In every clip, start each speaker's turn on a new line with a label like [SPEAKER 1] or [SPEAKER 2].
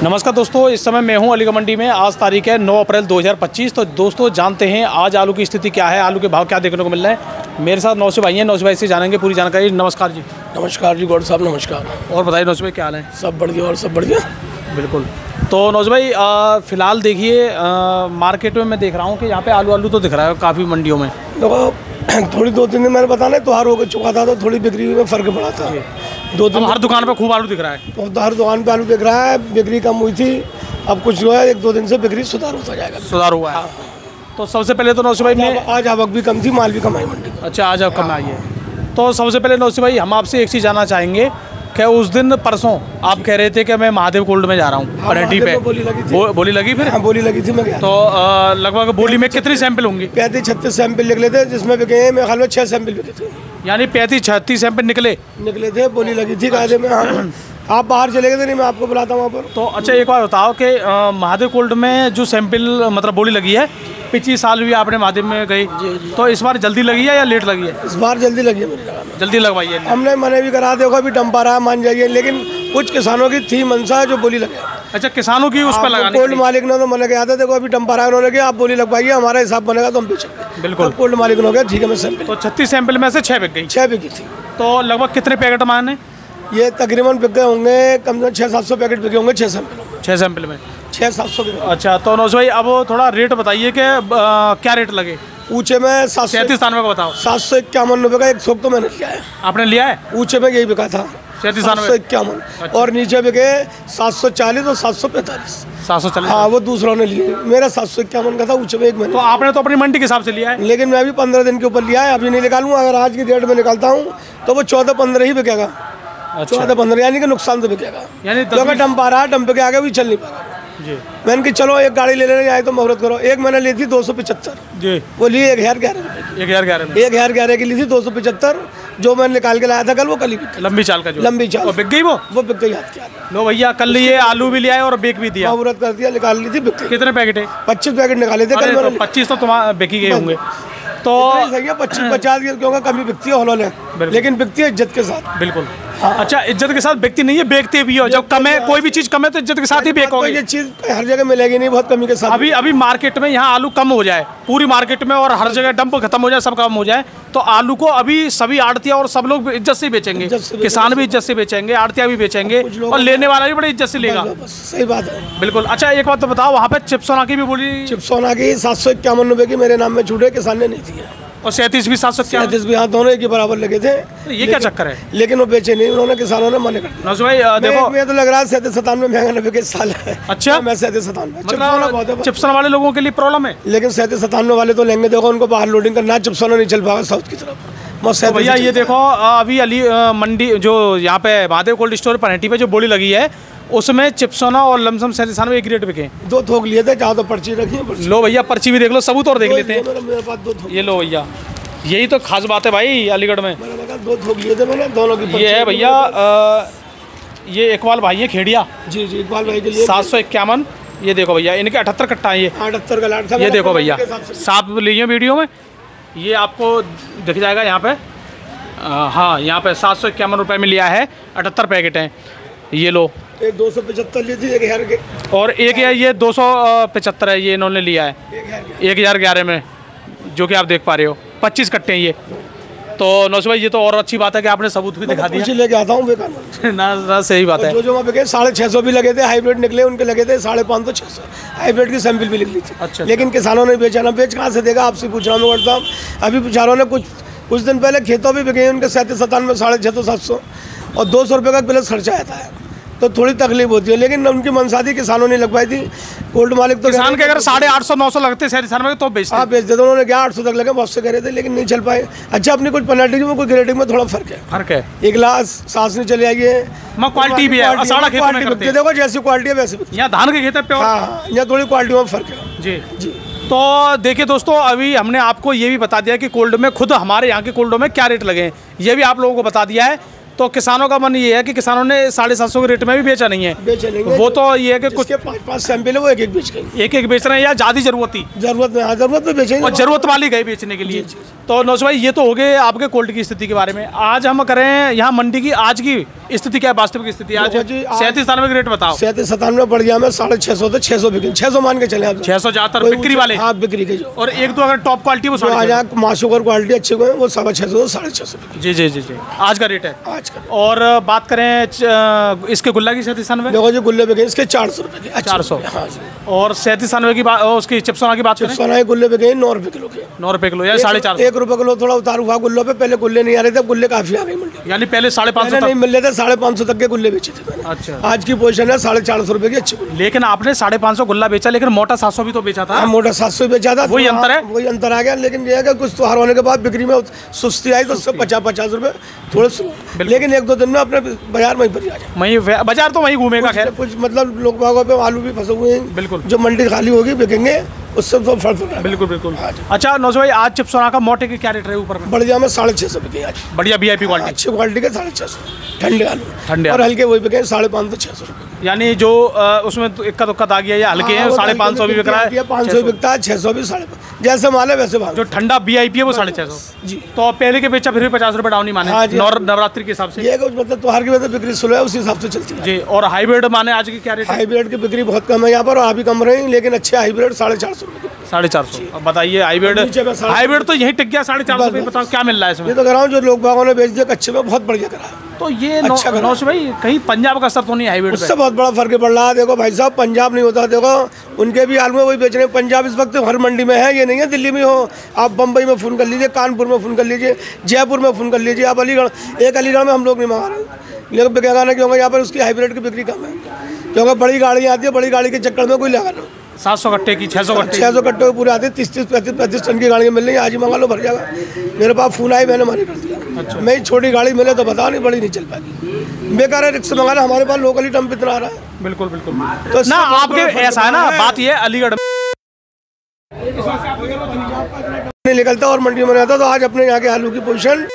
[SPEAKER 1] नमस्कार दोस्तों, इस समय मैं हूं अलीगढ़ मंडी में। आज तारीख है 9 अप्रैल 2025। तो दोस्तों जानते हैं आज आलू की स्थिति क्या है, आलू के भाव क्या देखने को मिल रहे हैं। मेरे साथ नौसिफ भाई हैं, नौसिफ भाई से जानेंगे पूरी जानकारी। नमस्कार जी।
[SPEAKER 2] नमस्कार जी, गौड़ साहब नमस्कार।
[SPEAKER 1] और बताइए नौसिफ भाई क्या हाल है?
[SPEAKER 2] सब बढ़िया और सब बढ़िया।
[SPEAKER 1] बिल्कुल। तो नौसिफ भाई फ़िलहाल देखिए मार्केट में मैं देख रहा हूँ कि यहाँ पे आलू तो दिख रहा है काफ़ी मंडियों में।
[SPEAKER 2] देखो थोड़ी 2-3 दिन मैंने बताना त्योहार हो चुका था तो थोड़ी बिक्री में फ़र्क पड़ा था। 2 दिन
[SPEAKER 1] हर दुकान पे खूब आलू दिख रहा है।
[SPEAKER 2] तो हर दुकान पे आलू दिख रहा है, बिक्री कम हुई थी। अब कुछ जो है 1-2 दिन से बिक्री सुधार होता जाएगा।
[SPEAKER 1] सुधार हुआ है। तो सबसे पहले तो नौसिफ भाई ने
[SPEAKER 2] आज आवक भी कम थी, माल भी कम आई मंडी में।
[SPEAKER 1] अच्छा, आज अब कम आई है। तो सबसे पहले नौसिफ भाई हम आपसे एक चीज़ जानना चाहेंगे कि उस दिन परसों आप कह रहे थे कि मैं महादेव गोल्ड में जा रहा हूँ परेटी पे। बोली लगी फिर?
[SPEAKER 2] हाँ, बोली लगी थी। मैं गया
[SPEAKER 1] तो लगभग बोली में कितनी सैंपल होंगी?
[SPEAKER 2] 35-36 सैंपल निकले थे, जिसमें बिके मेरे ख्याल में 6 सैंपल बिके थे।
[SPEAKER 1] यानी 35-36 सैंपल निकले
[SPEAKER 2] थे। बोली लगी थी कायदे में। हाँ, आप बाहर चले गए थे, नहीं मैं आपको बुलाता हूँ वहाँ पर।
[SPEAKER 1] तो अच्छा एक बार बताओ कि महादेव गोल्ड में जो सैंपल मतलब बोली लगी है, पिछले साल भी आपने महादेव में गई, तो इस बार जल्दी लगी है या लेट लगी है?
[SPEAKER 2] इस बार जल्दी लगी है मेरी जगह में।
[SPEAKER 1] जल्दी लगवाई है।
[SPEAKER 2] हमने मने भी करा, देखो अभी डंपा रहा, मान जाइए, लेकिन कुछ किसानों की थी मनसा जो बोली लगे।
[SPEAKER 1] अच्छा, किसानों की उस पर लगाने
[SPEAKER 2] गोल्ड मालिक ने तो मना किया था, देखो अभी डंपा रहा उन्होंने कि आप बोली लगवाइए, हमारा हिसाब बनेगा तो हम बेचेंगे।
[SPEAKER 1] बिल्कुल।
[SPEAKER 2] गोल्ड मालिक ने हो गया ठीक है मैं सैंपल।
[SPEAKER 1] तो 36 सैंपल में से 6 बिक गई।
[SPEAKER 2] 6 बिकी थी।
[SPEAKER 1] तो लगभग कितने पैकेट माने?
[SPEAKER 2] ये तकरीबन बिक गए होंगे, कम से कम 600-700 पैकेट बिके होंगे 6 सैंपल।
[SPEAKER 1] 6 सैंपल में
[SPEAKER 2] 600-700।
[SPEAKER 1] अच्छा, तो नौसिफ भाई अब थोड़ा रेट बताइए कि क्या रेट लगे?
[SPEAKER 2] ऊँचे में
[SPEAKER 1] 37-93 का बताओ।
[SPEAKER 2] 751 रुपये का एक थोक तो मैंने लिया है।
[SPEAKER 1] आपने लिया है?
[SPEAKER 2] ऊँचे में यही बिका था
[SPEAKER 1] 751।
[SPEAKER 2] और नीचे बिके 740 और 745।
[SPEAKER 1] 740।
[SPEAKER 2] हाँ, वो दूसरों ने लिए। मेरा 751 का था ऊँचे में एक महीने।
[SPEAKER 1] तो आपने तो अपनी मंडी के हिसाब से लिया है?
[SPEAKER 2] लेकिन मैं भी 15 दिन के ऊपर लिया है, अभी नहीं निकालूंगा। अगर आज की डेट में निकालता हूँ तो वो 14-15 ही बिकेगा। 14-15 यानी कि नुकसान तो बिकेगा।
[SPEAKER 1] यानी
[SPEAKER 2] क्योंकि डंप आ रहा है, डंप के आगे भी चल नहीं पा रहा
[SPEAKER 1] जी।
[SPEAKER 2] मैंने कि चलो एक गाड़ी ले लेने आए तो मुहूर्त करो। एक मैंने ली थी 275
[SPEAKER 1] जी।
[SPEAKER 2] वो लिए 1011 रुपये। 1011 की ली थी 275। जो मैंने निकाल के लाया था कल, वो कल ही बिक गई।
[SPEAKER 1] लंबी चाल का जो
[SPEAKER 2] लंबी चाल
[SPEAKER 1] बिक गई। वो
[SPEAKER 2] बिक गई हाथ के।
[SPEAKER 1] लो भैया, कल लिए आलू भी लिया और बेक भी दिया,
[SPEAKER 2] मुहूर्त कर दिया, निकाल ली थी, बिक गई।
[SPEAKER 1] कितने पैकेट है?
[SPEAKER 2] 25 पैकेट निकाले थे कल।
[SPEAKER 1] 25 तो तुम्हारे बिकी गए होंगे। तो
[SPEAKER 2] सही है, 25-50 क्योंकि कमी बिकती है हॉलों ने, लेकिन बिकती है इज्जत के साथ।
[SPEAKER 1] बिल्कुल। अच्छा, इज्जत के साथ बिकती नहीं है, बेचते भी हो। जब कम है, कोई भी चीज़ कम है तो इज्जत के साथ ही बेचोगे।
[SPEAKER 2] ये चीज़ हर जगह मिलेगी नहीं, बहुत कमी के साथ।
[SPEAKER 1] अभी मार्केट में यहाँ आलू कम हो जाए पूरी मार्केट में और हर जगह डंप खत्म हो जाए, सब कम हो जाए, तो आलू को अभी सभी आड़तिया और सब लोग इज्जत से बेचेंगे। किसान भी इज्जत से बेचेंगे, आड़तिया भी बेचेंगे और लेने वाला भी बड़ी इज्जत से लेगा।
[SPEAKER 2] सही बात है।
[SPEAKER 1] बिल्कुल। अच्छा एक बात तो बताओ, वहाँ पे चिप्सोना की भी बोली?
[SPEAKER 2] चिप्सोना की 751 रुपये की मेरे नाम में छूटे, किसान ने नहीं दिया।
[SPEAKER 1] और 37 भी 751
[SPEAKER 2] भी, हाँ, दोनों एक ही बराबर लगे थे।
[SPEAKER 1] ये क्या चक्कर है?
[SPEAKER 2] लेकिन वो बेचे नहीं उन्होंने, किसानों ने मना कर दिया।
[SPEAKER 1] नौसिफ भाई देखो,
[SPEAKER 2] मैं तो लग रहा है 37-97 महंगा न बिके साल है।
[SPEAKER 1] अच्छा,
[SPEAKER 2] मैं 37-97
[SPEAKER 1] मतलब चिप्सोना वाले लोगों के लिए प्रॉब्लम है।
[SPEAKER 2] लेकिन 37-97 वाले तो लेंगे, देखो उनको बाहर लोडिंग करना, चिप्सोना नहीं चल पाएगा साउथ की तरफ।
[SPEAKER 1] तो भैया ये देखो, अभी अली मंडी जो यहाँ पे महादेव कोल्ड स्टोर परेटी पे जो बोली लगी है, उसमें चिप्सोना और लमसम 37 एक रेट बिके।
[SPEAKER 2] 2 थोक लिए थे, चाहो तो पर्ची रखी।
[SPEAKER 1] लो भैया, पर्ची भी देख लो, सबूत और देख लेते हैं।
[SPEAKER 2] मेरे पास 2 थोक।
[SPEAKER 1] ये लो भैया, यही तो खास बात है भाई अलीगढ़ में।
[SPEAKER 2] 2 थोक लिए थे मैंने, दोनों की।
[SPEAKER 1] ये है भैया, ये इकबाल भाई है खेड़िया।
[SPEAKER 2] जी, इकबाल भाई के लिए
[SPEAKER 1] 751। ये देखो भैया, इनके 78 कट्टा है। ये
[SPEAKER 2] 78 का लाट था।
[SPEAKER 1] ये देखो भैया, साफ लिए वीडियो में, ये आपको दिख जाएगा यहाँ पे। हाँ, यहाँ पे 751 रुपये में लिया है, 78 पैकेट हैं। ये लो,
[SPEAKER 2] एक 275 ली थी 1000 के,
[SPEAKER 1] और एक है ये 275 है, ये इन्होंने लिया है 1011 में, जो कि आप देख पा रहे हो। 25 कट्टे हैं ये। तो नौसिफ भाई ये तो और अच्छी बात है कि आपने सबूत भी दिखा दिया।
[SPEAKER 2] लेके आता हूँ
[SPEAKER 1] ना सही बात है।
[SPEAKER 2] जो वहाँ पे 650 भी लगे थे, हाइब्रिड निकले, उनके लगे थे 550-600 हाइब्रिड की सैंपल भी लिख ली थी।
[SPEAKER 1] अच्छा।
[SPEAKER 2] लेकिन किसानों ने बेचा ना, बेच कहाँ से देगा, आपसे पूछ रहा हूँ साहब। अभी बेचारों ने कुछ दिन पहले खेतों भी बिके उनके 37-97, 650-700 और 200 रुपये का प्लस खर्चा आता है, तो थोड़ी तकलीफ होती है। लेकिन उनकी मनसादी किसानों ने लगवाई थी। गोल्ड मालिक तो
[SPEAKER 1] किसान के अगर 850-900 लगते 37 में तो बेचते।
[SPEAKER 2] हाँ, बेच देते। उन्होंने क्या 800 तक लगे, बहुत से कह रहे थे, लेकिन नहीं चल पाए। अच्छा, अपनी कुछ पेनल्टी में, कोई ग्रेडिंग में थोड़ा फर्क है। एक गिलास सांस नहीं चली आई है,
[SPEAKER 1] क्वालिटी भी है।
[SPEAKER 2] क्वालिटी देखो, जैसी क्वालिटी है वैसे।
[SPEAKER 1] यहाँ धान के खेत है प्योर।
[SPEAKER 2] हाँ, यहाँ थोड़ी क्वालिटी में फर्क है। जी।
[SPEAKER 1] तो देखिए दोस्तों, अभी हमने आपको ये भी बता दिया कि कोल्ड में, खुद हमारे यहाँ के कोल्डों में क्या रेट लगे हैं, ये भी आप लोगों को बता दिया है। तो किसानों का मन ये है कि किसानों ने 750 के रेट में भी बेचा नहीं है। वो तो ये है कि कुछ
[SPEAKER 2] 5 सैंपल है, वो एक बेच गए,
[SPEAKER 1] एक बेच रहे हैं, या ज़्यादा ज़रूरत
[SPEAKER 2] में बेचेंगे,
[SPEAKER 1] और ज़रूरत वाली गई बेचने के लिए। तो नौसिफ भाई ये तो हो गए आपके कोल्ड की स्थिति के बारे में। आज हम करें यहाँ मंडी की आज की स्थिति क्या है, वास्तविक स्थिति आज?
[SPEAKER 2] देखो जी, आज
[SPEAKER 1] 37-97 रेट बताओ।
[SPEAKER 2] 37-97 बढ़िया में 650 से 600 बिके, 600 मान के चले आप।
[SPEAKER 1] 600 ज्यादातर बिक्री वाले।
[SPEAKER 2] हाँ बिक्री के जो,
[SPEAKER 1] और एक दो अगर टॉप क्वालिटी वो
[SPEAKER 2] आज माशुकर क्वालिटी अच्छी हुए वो 650 से 650।
[SPEAKER 1] जी जी जी जी, आज का रेट है
[SPEAKER 2] आज का।
[SPEAKER 1] और बात करें इसके गुल्ला की 37-97,
[SPEAKER 2] देखो जी गुल्ले बिके इसके 400 रुपये के।
[SPEAKER 1] 400।
[SPEAKER 2] हाँ जी।
[SPEAKER 1] और 37-97 की बात, उसकी चिप्सोना की बात करें,
[SPEAKER 2] सोना गुल्ले बिके 9 रुपये किलो के।
[SPEAKER 1] 9 रुपये किलो या 450।
[SPEAKER 2] 1 रुपये किलो थोड़ा उतार हुआ गुल्लों पे, पहले गुल्ले नहीं आ रहे थे, गुल्ले काफी आ गए मंडी,
[SPEAKER 1] यानी पहले 550
[SPEAKER 2] नहीं मिल रहे थे, 550 तक के गुल्ले बेचे थे मैंने।
[SPEAKER 1] अच्छा,
[SPEAKER 2] आज की पोजीशन है 450 रुपये की अच्छी गुल्ले।
[SPEAKER 1] लेकिन आपने 550 गुल्ला बेचा, लेकिन मोटा 700 भी तो बेचा था।
[SPEAKER 2] मोटा 700 बेचा था,
[SPEAKER 1] वही अंतर है,
[SPEAKER 2] वही अंतर आ गया। लेकिन ये है कि कुछ त्योहार होने के बाद बिक्री में सुस्ती आई तो उससे 50-50 रुपये थोड़े स्लो, लेकिन 1-2 दिन में अपने बाजार में ही आ जाए।
[SPEAKER 1] वही बाजार तो वही घूमेगा। खैर
[SPEAKER 2] कुछ मतलब लोग बागों पे आलू भी फंसे हुए हैं,
[SPEAKER 1] बिल्कुल,
[SPEAKER 2] जो मंडी खाली होगी बिकेंगे, उससे तो फर्क होता है।
[SPEAKER 1] बिल्कुल बिल्कुल। अच्छा नौशो भाई, आज चिप्सोना का मोटे की क्या रेट रहे ऊपर में?
[SPEAKER 2] बढ़िया में 650 बिके आज,
[SPEAKER 1] बढ़िया VIP क्वालिटी,
[SPEAKER 2] अच्छी क्वालिटी के 650 ठंडे आलू,
[SPEAKER 1] ठंडे
[SPEAKER 2] और हल्के वही बिके 550 से 600 रुपये।
[SPEAKER 1] यानी जो उसमें इक्का दुक्का आ गया, या हल्के हैं 550 भी बिक रहा है,
[SPEAKER 2] 500 बिकता है, 600 भी 550, जैसे माल है वैसे भाव।
[SPEAKER 1] जो ठंडा VIP है वो 650
[SPEAKER 2] जी।
[SPEAKER 1] तो पहले के बेचा फिर भी 50 रुपये डाउन ही माने।
[SPEAKER 2] हाँ जी।
[SPEAKER 1] नवरात्रि के हिसाब से
[SPEAKER 2] ये कुछ मतलब त्योहार की वजह से बिक्री स्लो है, उसी हिसाब से चलती है
[SPEAKER 1] जी। और हाइब्रिड माने आज की क्या रेट है?
[SPEAKER 2] हाइब्रिड की बिक्री बहुत कम है यहाँ पर, अभी कम रही, लेकिन अच्छे हाइब्रिड 450 रुपये।
[SPEAKER 1] 450। अब बताइए हाइब्रिड तो यही टिक गया 450 रुपये, बताओ क्या मिल रहा है इसमें?
[SPEAKER 2] ये तो कह रहा हूँ जो लोग बागों ने बेच दिया कच्चे में, बहुत बढ़िया करा है।
[SPEAKER 1] तो ये
[SPEAKER 2] अच्छा
[SPEAKER 1] नौशो भाई कहीं पंजाब का असर तो नहीं हाइब्रिड पे?
[SPEAKER 2] उससे बहुत बड़ा फर्क पड़ रहा है। देखो भाई साहब, पंजाब नहीं होता, देखो उनके भी आलू में वही बेच रहे हैं। पंजाब इस वक्त हर मंडी में है, ये नहीं है दिल्ली में हो। आप बम्बई में फ़ोन कर लीजिए, कानपुर में फ़ोन कर लीजिए, जयपुर में फ़ोन कर लीजिए, आप अलीगढ़, एक अलीगढ़ में हम लोग नहीं मंगा रहे, लेकिन बिकेगा ना क्योंकि यहाँ पर उसकी हाइब्रिड की बिक्री कम है, क्योंकि बड़ी गाड़ी आती है, बड़ी गाड़ी के चक्कर में कोई लगा लो।
[SPEAKER 1] 700 कट्टे की, 600 कट्टे,
[SPEAKER 2] 600 कट्टे पूरे आते हैं, 30-30, 35 टन की गाड़ियाँ मिल रही हैं। आज ही मंगा लो, भर जाएगा। मेरे पास फ़ोन आई, मैंने मना कर दिया। अच्छा। मैं छोटी गाड़ी मिले तो बताओ, नहीं बड़ी नहीं चल पाएगी, बेकार है रिक्शा मंगाना। हमारे पास लोकली टम्प इतना आ रहा है।
[SPEAKER 1] बिल्कुल बिल्कुल।
[SPEAKER 2] तो
[SPEAKER 1] ना आपके ऐसा है ना, बात ये अलीगढ़
[SPEAKER 2] नहीं निकलता और मंडी में रहता, तो आज अपने यहाँ के आलू की पोजीशन,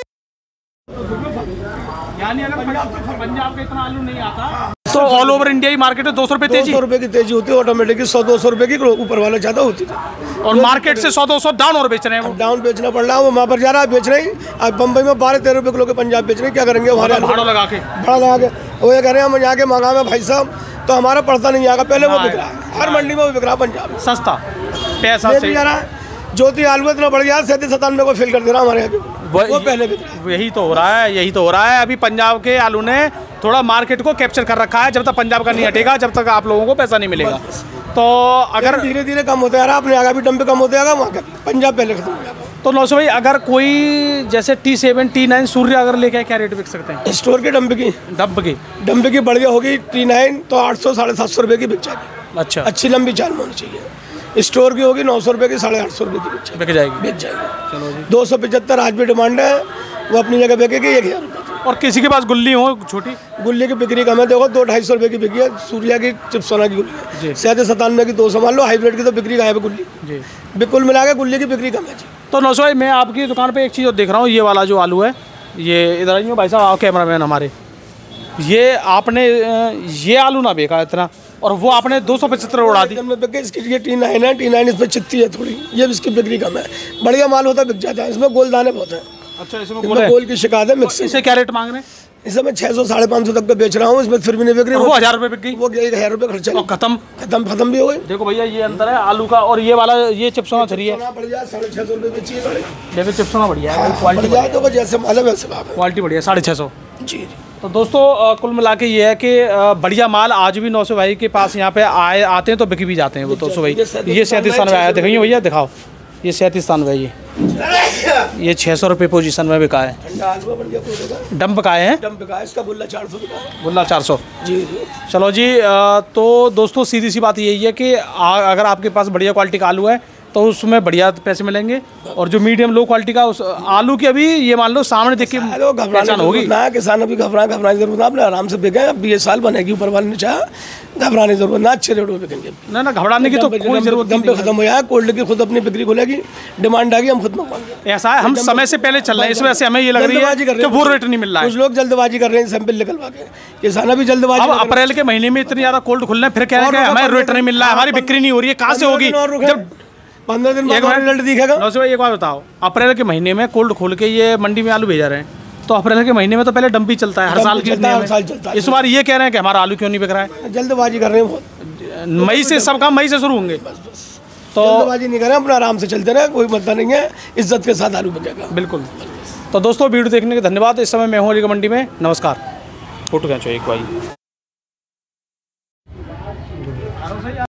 [SPEAKER 1] यानी अगर पंजाब का इतना आलू नहीं आता तो ऑल ओवर इंडिया ही मार्केट में 200 रुपये तेजी,
[SPEAKER 2] 200 रुपये की तेजी होती है ऑटोमेटिक, 100-200 रुपये की ऊपर वाला ज्यादा होती है,
[SPEAKER 1] और मार्केट से 100-200 डाउन और बेच रहे हैं वो।
[SPEAKER 2] डाउन बेचना पड़ रहा है, वो वहाँ पर जा रहा है बेच रहे हैं। अब बम्बई में 12-13 रुपये किलो के पंजाब बेच रहे हैं, क्या करेंगे हमारे
[SPEAKER 1] भाड़ा लगा के,
[SPEAKER 2] भाड़ा लगा के। वो ये कह रहे हैं हम जाके मंगा में भाई साहब, तो हमारा पड़ता नहीं आएगा, पहले वो बिक रहा है, हर मंडी में वो बिक रहा है पंजाब
[SPEAKER 1] सस्ता पैसा से
[SPEAKER 2] जा रहा है। ज्योति आलू इतना बढ़ गया, 37-97 को फिल कर दे रहा हमारे यहाँ, वो पहले बिक रहा है।
[SPEAKER 1] यही तो हो रहा है, यही तो हो रहा है। अभी पंजाब के आलू ने थोड़ा मार्केट को कैप्चर कर रखा है, जब तक पंजाब का नहीं हटेगा, जब तक आप लोगों को पैसा नहीं मिलेगा। तो अगर
[SPEAKER 2] धीरे धीरे कम होता है रहा, अपने आगे भी डंप कम होते जाएगा, वहाँ का पंजाब पहले खत्म हो जाएगा।
[SPEAKER 1] तो नौशो भाई, अगर कोई जैसे T7, T9 सूर्य अगर लेके आए, क्या रेट बिक सकते हैं?
[SPEAKER 2] स्टोर के डंप की बढ़िया होगी, T9 तो 800-750 रुपये की बिक जाएगी।
[SPEAKER 1] अच्छा,
[SPEAKER 2] अच्छी लंबी चाल होनी चाहिए। स्टोर की होगी 900 रुपये की, 850 रुपये की
[SPEAKER 1] बिक जाएगी।
[SPEAKER 2] चलो जी। 275 आज भी डिमांड है, वो अपनी जगह बिकेगी 1000 रुपये।
[SPEAKER 1] और किसी के पास गुल्ली हो छोटी,
[SPEAKER 2] गुल्ली की बिक्री कम है, देखो 200-250 रुपये की बिकी है सूर्या की, चिप्सोना की गुल्ली है 97 की 200 मान लो, हाइब्रिड की तो बिक्री गायब है गुल्ली जी, बिल्कुल मिला के गुल्ली की बिक्री कम है जी।
[SPEAKER 1] तो नौशो भाई, मैं आपकी दुकान पे एक चीज़ देख रहा हूँ, ये वाला जो आलू है, ये इधर आइए भाई साहब, कैमरा मैन हमारे, ये आपने ये आलू ना बेका इतना, और वो आपने 275 उड़ा दी।
[SPEAKER 2] इसकी ये T9 है, T9 इसमें चित्ती है थोड़ी, ये इसकी बिक्री कम है, बढ़िया माल होता बिक जाता है, इसमें गोल दाने बहुत है।
[SPEAKER 1] अच्छा, इसमें
[SPEAKER 2] गोल की शिकायत है मिक्स।
[SPEAKER 1] इसे क्या रेट मांग रहे हैं?
[SPEAKER 2] इसे मैं 600-550 तक का बेच रहा हूँ, इसमें फिर भी नहीं बिक रही।
[SPEAKER 1] वो 1000 रुपये बिक गई,
[SPEAKER 2] वो 1000 रुपये खर्चा खत्म भी हो गई।
[SPEAKER 1] देखो भैया, ये अंतर है आलू का, और ये वाला ये चिप्सोना छरी है,
[SPEAKER 2] 650 रुपये बेची है।
[SPEAKER 1] देखो चिप्सोना बढ़िया है,
[SPEAKER 2] क्वालिटी तो जैसे माल है वैसे भाव है,
[SPEAKER 1] क्वालिटी बढ़िया, 650
[SPEAKER 2] जी।
[SPEAKER 1] तो दोस्तों कुल मिला के ये है कि बढ़िया माल आज भी नौशो भाई के पास यहाँ पे आते हैं तो बिक भी जाते हैं वो। तो भाई ये 37 आया, दिखाइए भैया, दिखाओ, ये 37 ये 600 रुपये पोजीशन में बिका है, डंप का है,
[SPEAKER 2] इसका गुल्ला 400 बिका,
[SPEAKER 1] गुल्ला 400
[SPEAKER 2] जी।
[SPEAKER 1] चलो जी, तो दोस्तों सीधी सी बात यही है कि अगर आपके पास बढ़िया क्वालिटी का आलू है तो उसमें बढ़िया पैसे मिलेंगे, और जो मीडियम लो क्वालिटी का उस आलू की, अभी ये मान लो सामने देख के पहचान होगी
[SPEAKER 2] ना, किसान अभी घबराने की जरूरत, आपने आराम से बिके, अब 20 साल बनेगी, ऊपर वाले ने चाहा, घबराने की जरूरत ना, अच्छे रेट में बिकेंगे
[SPEAKER 1] ना, घबराने की तो कोई जरूरत नहीं,
[SPEAKER 2] खत्म हो जाए, कोल्ड की खुद अपनी बिक्री खुलेगी, डिमांड आएगी, हम खुद मंगवाएंगे।
[SPEAKER 1] ऐसा है, हम समय से पहले चल रहे हैं, इस वजह से हमें ये लग रही है कि वो रेट नहीं मिल रहा है।
[SPEAKER 2] कुछ लोग जल्दबाजी कर रहे हैं सैंपल निकलवा के, किसान भी जल्दबाजी।
[SPEAKER 1] अब अप्रैल के महीने में इतनी ज्यादा कोल्ड खुलने, फिर कह रहे हैं हमें रेट नहीं मिल रहा है, हमारी बिक्री नहीं हो रही है, कहाँ से होगी? जब
[SPEAKER 2] 15 दिन बाद रिजल्ट दिखेगा।
[SPEAKER 1] नौशो भाई, एक बात बताओ, अप्रैल के महीने में कोल्ड खोल के ये मंडी में आलू भेजा रहे हैं, तो अप्रैल के महीने में तो पहले डंपी चलता है हर साल की
[SPEAKER 2] हर साल चलता है।
[SPEAKER 1] इस बार ये कह रहे हैं कि हमारा आलू क्यों नहीं बिक रहा है?
[SPEAKER 2] जल्दबाजी कर रहे हैं बहुत,
[SPEAKER 1] मई से सब काम मई से शुरू होंगे।
[SPEAKER 2] तो जल्दबाजी नहीं करें, अपना आराम से चलते रहे, कोई मतलब नहीं है, इज्जत के साथ आलू बिकेगा।
[SPEAKER 1] बिल्कुल। तो दोस्तों वीडियो देखने के धन्यवाद। इस समय मैं हूँ अलीगढ़ मंडी में। नमस्कार। फोटो खींचो एक भाई।